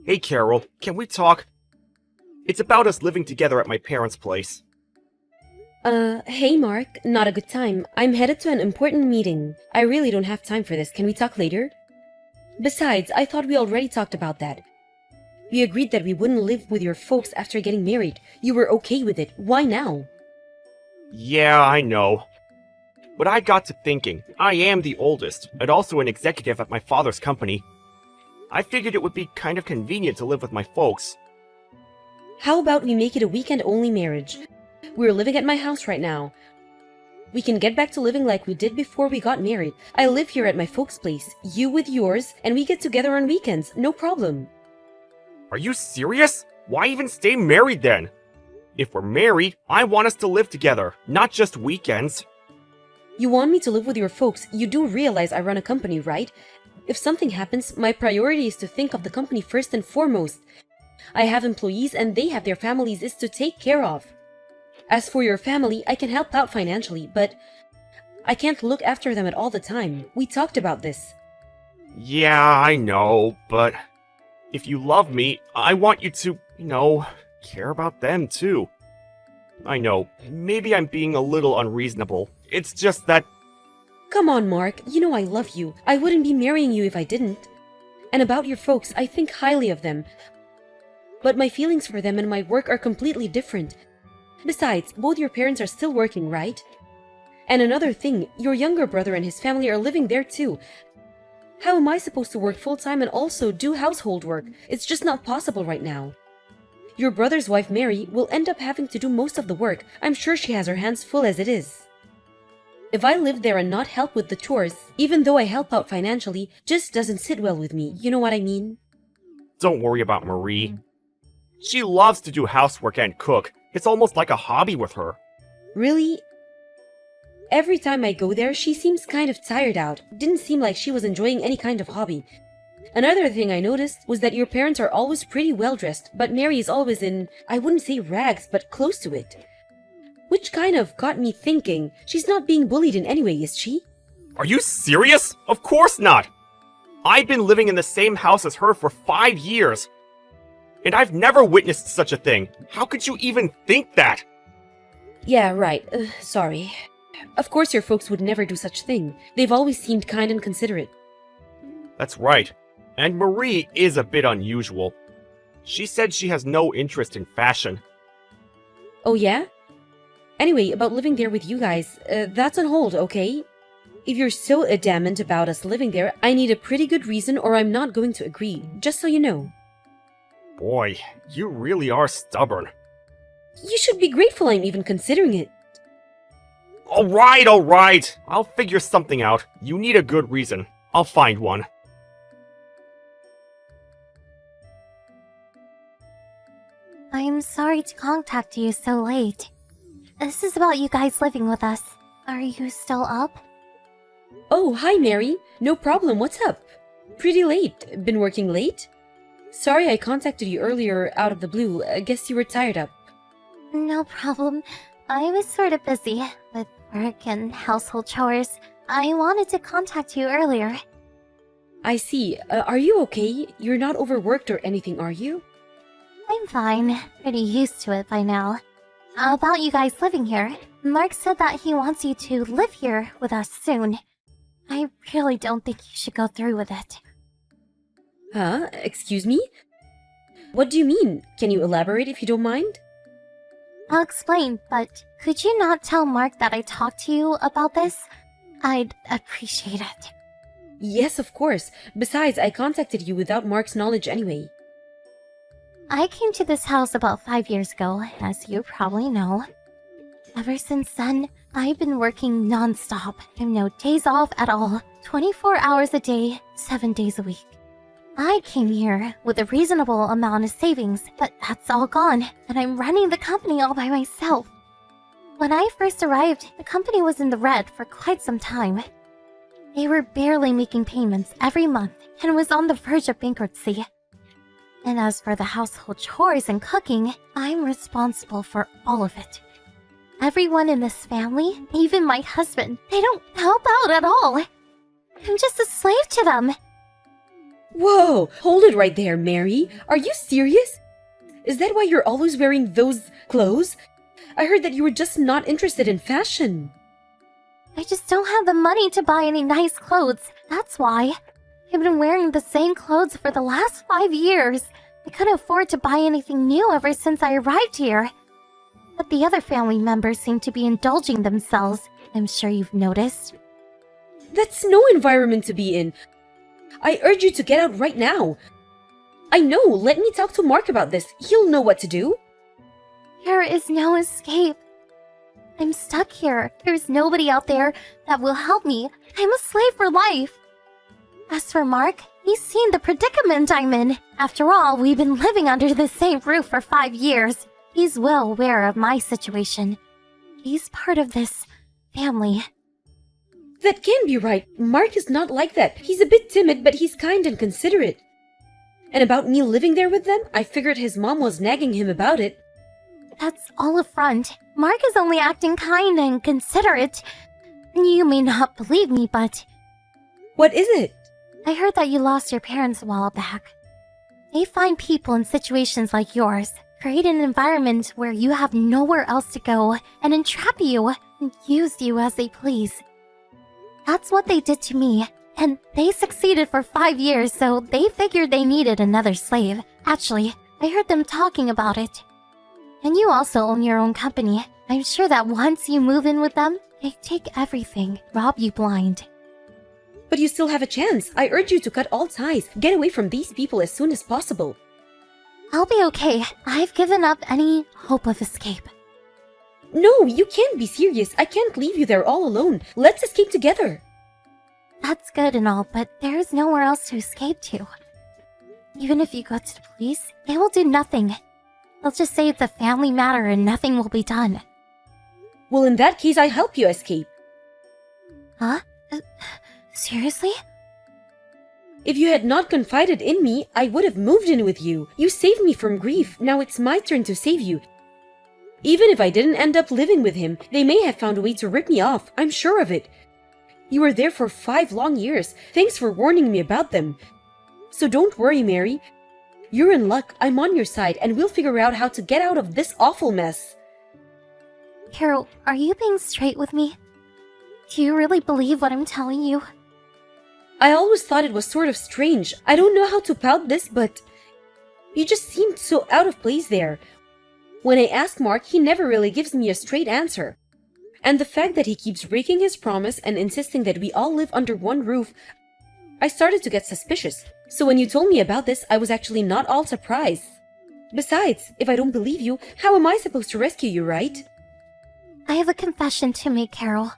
Hey Carol, can we talk? It's about us living together at my parents' place. Hey Mark, not a good time. I'm headed to an important meeting. I really don't have time for this. Can we talk later? Besides, I thought we already talked about that. We agreed that we wouldn't live with your folks after getting married. You were okay with it. Why now? Yeah, I know. But I got to thinking, I am the oldest, and also an executive at my father's company. I figured it would be kind of convenient to live with my folks. How about we make it a weekend-only marriage? We're living at my house right now. We can get back to living like we did before we got married. I live here at my folks' place, you with yours, and we get together on weekends, no problem. Are you serious? Why even stay married then? If we're married, I want us to live together, not just weekends. You want me to live with your folks, you do realize I run a company, right? If something happens, my priority is to think of the company first and foremost. I have employees and they have their families is to take care of. As for your family, I can help out financially, but I can't look after them at all the time. We talked about this. Yeah, I know, but if you love me, I want you to, care about them too. I know, maybe I'm being a little unreasonable. It's just that... Come on, Mark. You know I love you. I wouldn't be marrying you if I didn't. And about your folks, I think highly of them. But my feelings for them and my work are completely different. Besides, both your parents are still working, right? And another thing, your younger brother and his family are living there too. How am I supposed to work full-time and also do household work? It's just not possible right now. Your brother's wife, Mary, will end up having to do most of the work. I'm sure she has her hands full as it is. If I live there and not help with the chores, even though I help out financially, just doesn't sit well with me. You know what I mean? Don't worry about Marie. She loves to do housework and cook. It's almost like a hobby with her. Really? Every time I go there, she seems kind of tired out. Didn't seem like she was enjoying any kind of hobby. Another thing I noticed was that your parents are always pretty well dressed, but Mary is always in, I wouldn't say rags, but close to it. Which kind of got me thinking, she's not being bullied in any way, is she? Are you serious? Of course not! I've been living in the same house as her for 5 years. And I've never witnessed such a thing. How could you even think that? Yeah, right. Sorry. Of course your folks would never do such thing. They've always seemed kind and considerate. That's right. And Marie is a bit unusual. She said she has no interest in fashion. Oh yeah? Anyway, about living there with you guys, that's on hold, okay? If you're so adamant about us living there, I need a pretty good reason or I'm not going to agree, just so you know. Boy, you really are stubborn. You should be grateful I'm even considering it. Alright. I'll figure something out. You need a good reason. I'll find one. I'm sorry to contact you so late. This is about you guys living with us. Are you still up? Oh, hi Mary. No problem, what's up? Pretty late. Been working late? Sorry I contacted you earlier out of the blue. I guess you were tired up. No problem. I was sort of busy with work and household chores. I wanted to contact you earlier. I see. Are you okay? You're not overworked or anything, are you? I'm fine. Pretty used to it by now. About you guys living here, Mark said that he wants you to live here with us soon. I really don't think you should go through with it. Huh? Excuse me? What do you mean? Can you elaborate if you don't mind? I'll explain, but could you not tell Mark that I talked to you about this? I'd appreciate it. Yes, of course. Besides, I contacted you without Mark's knowledge anyway. I came to this house about 5 years ago, as you probably know. Ever since then, I've been working non-stop and no days off at all, 24 hours a day, 7 days a week. I came here with a reasonable amount of savings, but that's all gone, and I'm running the company all by myself. When I first arrived, the company was in the red for quite some time. They were barely making payments every month and was on the verge of bankruptcy. And as for the household chores and cooking, I'm responsible for all of it. Everyone in this family, even my husband, they don't help out at all. I'm just a slave to them. Whoa, hold it right there, Mary. Are you serious? Is that why you're always wearing those clothes? I heard that you were just not interested in fashion. I just don't have the money to buy any nice clothes. That's why. I've been wearing the same clothes for the last 5 years. I couldn't afford to buy anything new ever since I arrived here. But the other family members seem to be indulging themselves. I'm sure you've noticed. That's no environment to be in. I urge you to get out right now. I know, let me talk to Mark about this. He'll know what to do. There is no escape. I'm stuck here. There's nobody out there that will help me. I'm a slave for life. As for Mark, he's seen the predicament I'm in. After all, we've been living under the same roof for 5 years. He's well aware of my situation. He's part of this family. That can't be right. Mark is not like that. He's a bit timid, but he's kind and considerate. And about me living there with them, I figured his mom was nagging him about it. That's all a front. Mark is only acting kind and considerate. You may not believe me, but What is it? I heard that you lost your parents a while back. They find people in situations like yours, create an environment where you have nowhere else to go, and entrap you and use you as they please. That's what they did to me, and they succeeded for 5 years, so they figured they needed another slave. Actually, I heard them talking about it. And you also own your own company. I'm sure that once you move in with them, they take everything, rob you blind. But you still have a chance. I urge you to cut all ties. Get away from these people as soon as possible. I'll be okay. I've given up any hope of escape. No, you can't be serious. I can't leave you there all alone. Let's escape together. That's good and all, but there's nowhere else to escape to. Even if you go to the police, they will do nothing. They'll just say it's a family matter and nothing will be done. Well, in that case, I help you escape. Huh? Seriously? If you had not confided in me, I would have moved in with you. You saved me from grief. Now it's my turn to save you. Even if I didn't end up living with him, they may have found a way to rip me off. I'm sure of it. You were there for 5 long years. Thanks for warning me about them. So don't worry, Mary. You're in luck. I'm on your side, and we'll figure out how to get out of this awful mess. Carol, are you being straight with me? Do you really believe what I'm telling you? I always thought it was sort of strange. I don't know how to pout this, but you just seemed so out of place there. When I ask Mark, he never really gives me a straight answer. And the fact that he keeps breaking his promise and insisting that we all live under one roof, I started to get suspicious. So when you told me about this, I was actually not all surprised. Besides, if I don't believe you, how am I supposed to rescue you, right? I have a confession to make, Carol.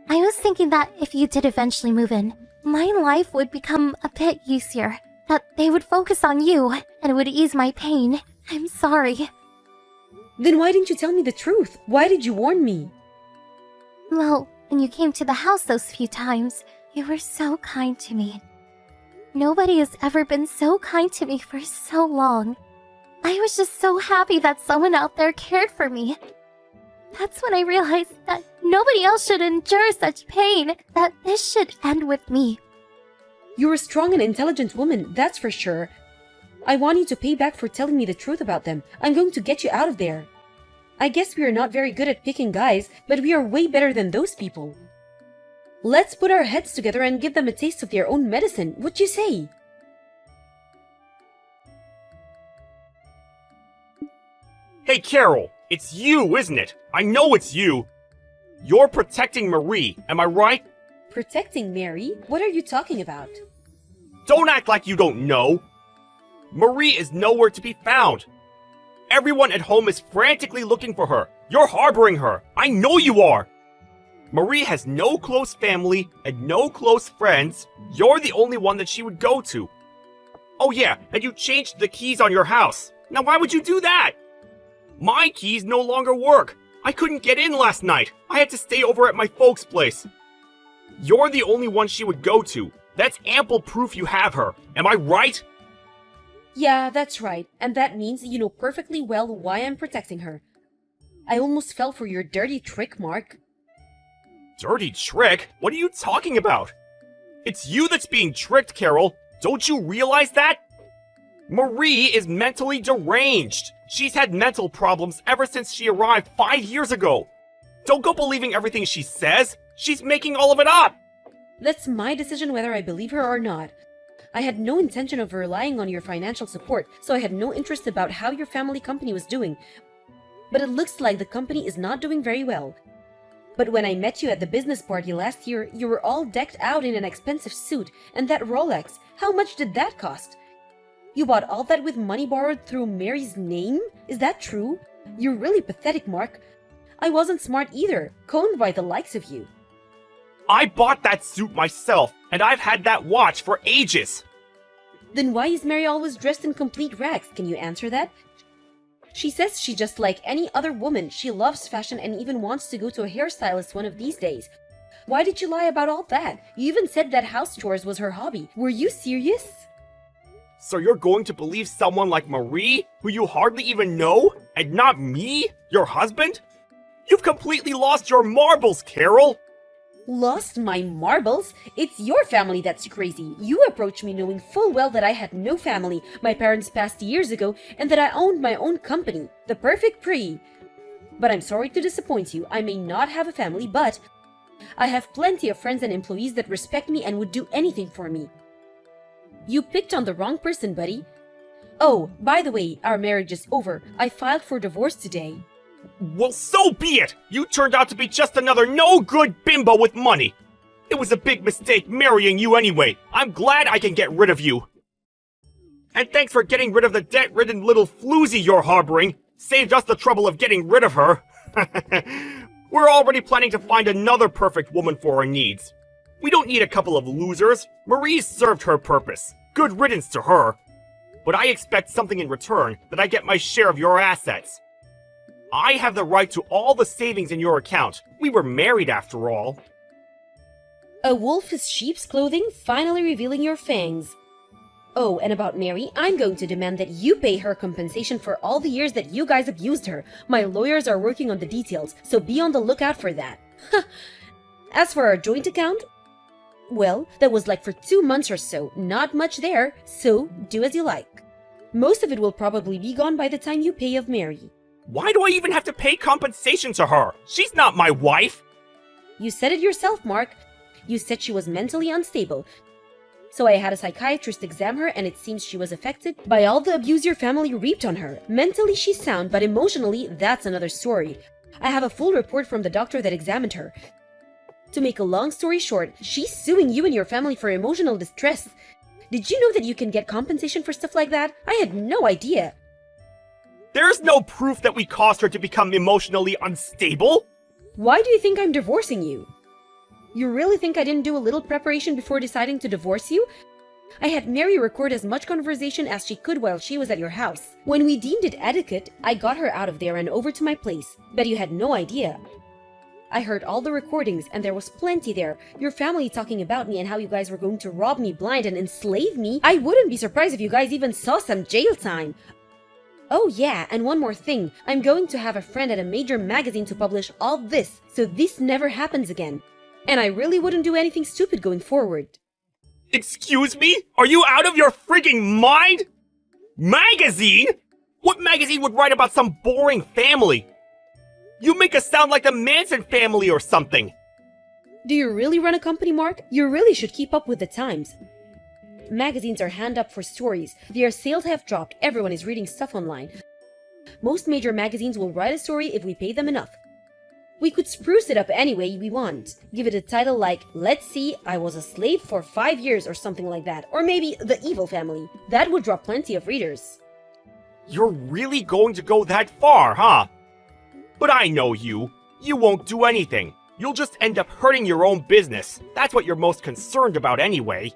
I was thinking that if you did eventually move in, my life would become a bit easier. That they would focus on you, and it would ease my pain. I'm sorry. Then why didn't you tell me the truth? Why did you warn me? Well, when you came to the house those few times, you were so kind to me. Nobody has ever been so kind to me for so long. I was just so happy that someone out there cared for me. That's when I realized that nobody else should endure such pain, that this should end with me. You're a strong and intelligent woman, that's for sure. I want you to pay back for telling me the truth about them. I'm going to get you out of there. I guess we are not very good at picking guys, but we are way better than those people. Let's put our heads together and give them a taste of their own medicine. What you say? Hey, Carol, it's you, isn't it? I know it's you. You're protecting Marie, am I right? Protecting Mary? What are you talking about? Don't act like you don't know. Marie is nowhere to be found. Everyone at home is frantically looking for her. You're harboring her. I know you are. Marie has no close family and no close friends. You're the only one that she would go to. Oh yeah, and you changed the keys on your house. Now why would you do that? My keys no longer work. I couldn't get in last night. I had to stay over at my folks' place. You're the only one she would go to. That's ample proof you have her. Am I right? Yeah, that's right. And that means you know perfectly well why I'm protecting her. I almost fell for your dirty trick, Mark. Dirty trick? What are you talking about? It's you that's being tricked, Carol. Don't you realize that? Marie is mentally deranged. She's had mental problems ever since she arrived 5 years ago. Don't go believing everything she says. She's making all of it up. That's my decision whether I believe her or not. I had no intention of relying on your financial support, so I had no interest about how your family company was doing. But it looks like the company is not doing very well. But when I met you at the business party last year, you were all decked out in an expensive suit, and that Rolex, how much did that cost? You bought all that with money borrowed through Mary's name? Is that true? You're really pathetic, Mark. I wasn't smart either, coned by the likes of you. I bought that suit myself, and I've had that watch for ages. Then why is Mary always dressed in complete rags? Can you answer that? She says she's just like any other woman. She loves fashion and even wants to go to a hairstylist one of these days. Why did you lie about all that? You even said that house chores was her hobby. Were you serious? So you're going to believe someone like Marie, who you hardly even know, and not me, your husband? You've completely lost your marbles, Carol! Lost my marbles? It's your family that's crazy. You approached me knowing full well that I had no family, my parents passed years ago, and that I owned my own company, the Perfect Pre. But I'm sorry to disappoint you. I may not have a family, but I have plenty of friends and employees that respect me and would do anything for me. You picked on the wrong person, buddy. Oh, by the way, our marriage is over. I filed for divorce today. Well, so be it! You turned out to be just another no-good bimbo with money! It was a big mistake marrying you anyway. I'm glad I can get rid of you. And thanks for getting rid of the debt-ridden little floozy you're harboring. Saved us the trouble of getting rid of her. We're already planning to find another perfect woman for our needs. We don't need a couple of losers. Marie's served her purpose. Good riddance to her. But I expect something in return, that I get my share of your assets. I have the right to all the savings in your account. We were married after all. A wolf is sheep's clothing, finally revealing your fangs. Oh, and about Mary, I'm going to demand that you pay her compensation for all the years that you guys abused her. My lawyers are working on the details, so be on the lookout for that. As for our joint account, well, that was like for 2 months or so, not much there, so do as you like. Most of it will probably be gone by the time you pay of Mary. Why do I even have to pay compensation to her? She's not my wife! You said it yourself, Mark. You said she was mentally unstable. So I had a psychiatrist examine her, and it seems she was affected by all the abuse your family reaped on her. Mentally, she's sound, but emotionally, that's another story. I have a full report from the doctor that examined her. To make a long story short, she's suing you and your family for emotional distress. Did you know that you can get compensation for stuff like that? I had no idea. There's no proof that we caused her to become emotionally unstable! Why do you think I'm divorcing you? You really think I didn't do a little preparation before deciding to divorce you? I had Mary record as much conversation as she could while she was at your house. When we deemed it etiquette, I got her out of there and over to my place. Bet you had no idea. I heard all the recordings, and there was plenty there. Your family talking about me and how you guys were going to rob me blind and enslave me. I wouldn't be surprised if you guys even saw some jail time. Oh yeah, and one more thing. I'm going to have a friend at a major magazine to publish all this, so this never happens again. And I really wouldn't do anything stupid going forward. Excuse me? Are you out of your frigging mind? Magazine? What magazine would write about some boring family? You make us sound like the Manson family or something. Do you really run a company, Mark? You really should keep up with the times. Magazines are hand up for stories. Their sales have dropped. Everyone is reading stuff online. Most major magazines will write a story if we pay them enough. We could spruce it up any way we want. Give it a title like, Let's See, I Was a Slave for 5 Years or something like that. Or maybe The Evil Family. That would draw plenty of readers. You're really going to go that far, huh? But I know you. You won't do anything. You'll just end up hurting your own business. That's what you're most concerned about anyway.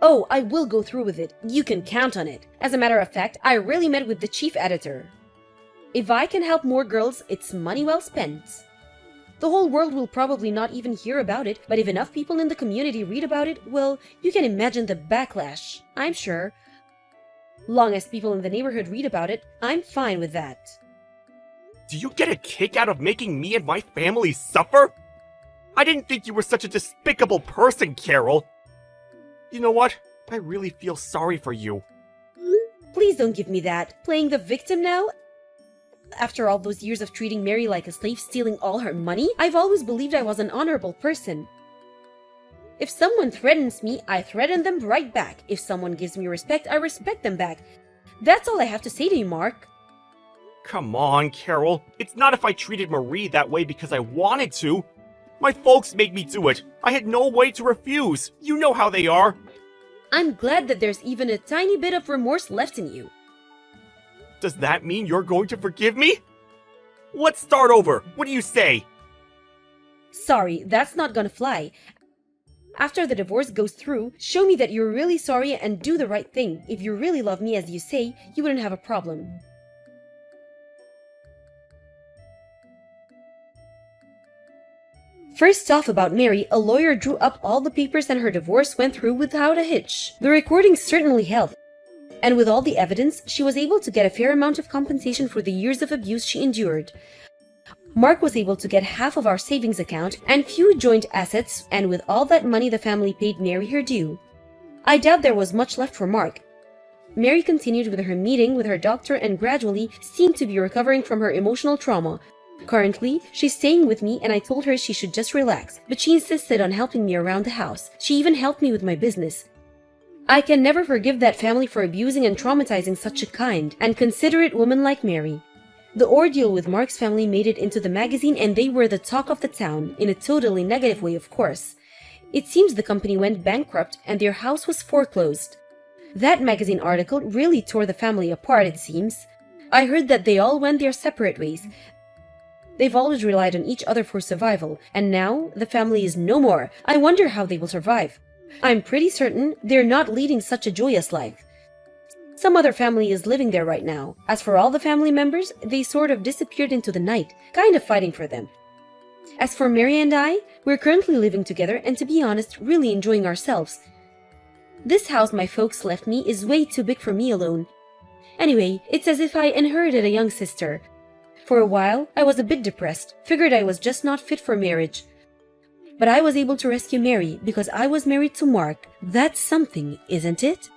Oh, I will go through with it. You can count on it. As a matter of fact, I really met with the chief editor. If I can help more girls, it's money well spent. The whole world will probably not even hear about it, but if enough people in the community read about it, well, you can imagine the backlash, I'm sure. Long as people in the neighborhood read about it, I'm fine with that. Do you get a kick out of making me and my family suffer? I didn't think you were such a despicable person, Carol. You know what? I really feel sorry for you. Please don't give me that. Playing the victim now? After all those years of treating Mary like a slave, stealing all her money, I've always believed I was an honorable person. If someone threatens me, I threaten them right back. If someone gives me respect, I respect them back. That's all I have to say to you, Mark. Come on, Carol. It's not if I treated Marie that way because I wanted to. My folks made me do it. I had no way to refuse. You know how they are. I'm glad that there's even a tiny bit of remorse left in you. Does that mean you're going to forgive me? Let's start over. What do you say? Sorry, that's not gonna fly. After the divorce goes through, show me that you're really sorry and do the right thing. If you really love me as you say, you wouldn't have a problem. First off, about Mary, a lawyer drew up all the papers and her divorce went through without a hitch. The recordings certainly helped. And with all the evidence, she was able to get a fair amount of compensation for the years of abuse she endured. Mark was able to get half of our savings account and few joint assets, and with all that money the family paid Mary her due. I doubt there was much left for Mark. Mary continued with her meeting with her doctor and gradually seemed to be recovering from her emotional trauma. Currently, she's staying with me and I told her she should just relax, but she insisted on helping me around the house. She even helped me with my business. I can never forgive that family for abusing and traumatizing such a kind and considerate woman like Mary. The ordeal with Mark's family made it into the magazine and they were the talk of the town, in a totally negative way, of course. It seems the company went bankrupt and their house was foreclosed. That magazine article really tore the family apart, it seems. I heard that they all went their separate ways. They've always relied on each other for survival, and now the family is no more. I wonder how they will survive. I'm pretty certain they're not leading such a joyous life. Some other family is living there right now. As for all the family members, they sort of disappeared into the night, kind of fighting for them. As for Mary and I, we're currently living together and to be honest, really enjoying ourselves. This house my folks left me is way too big for me alone. Anyway, it's as if I inherited a young sister. For a while, I was a bit depressed, figured I was just not fit for marriage. But I was able to rescue Mary because I was married to Mark. That's something, isn't it?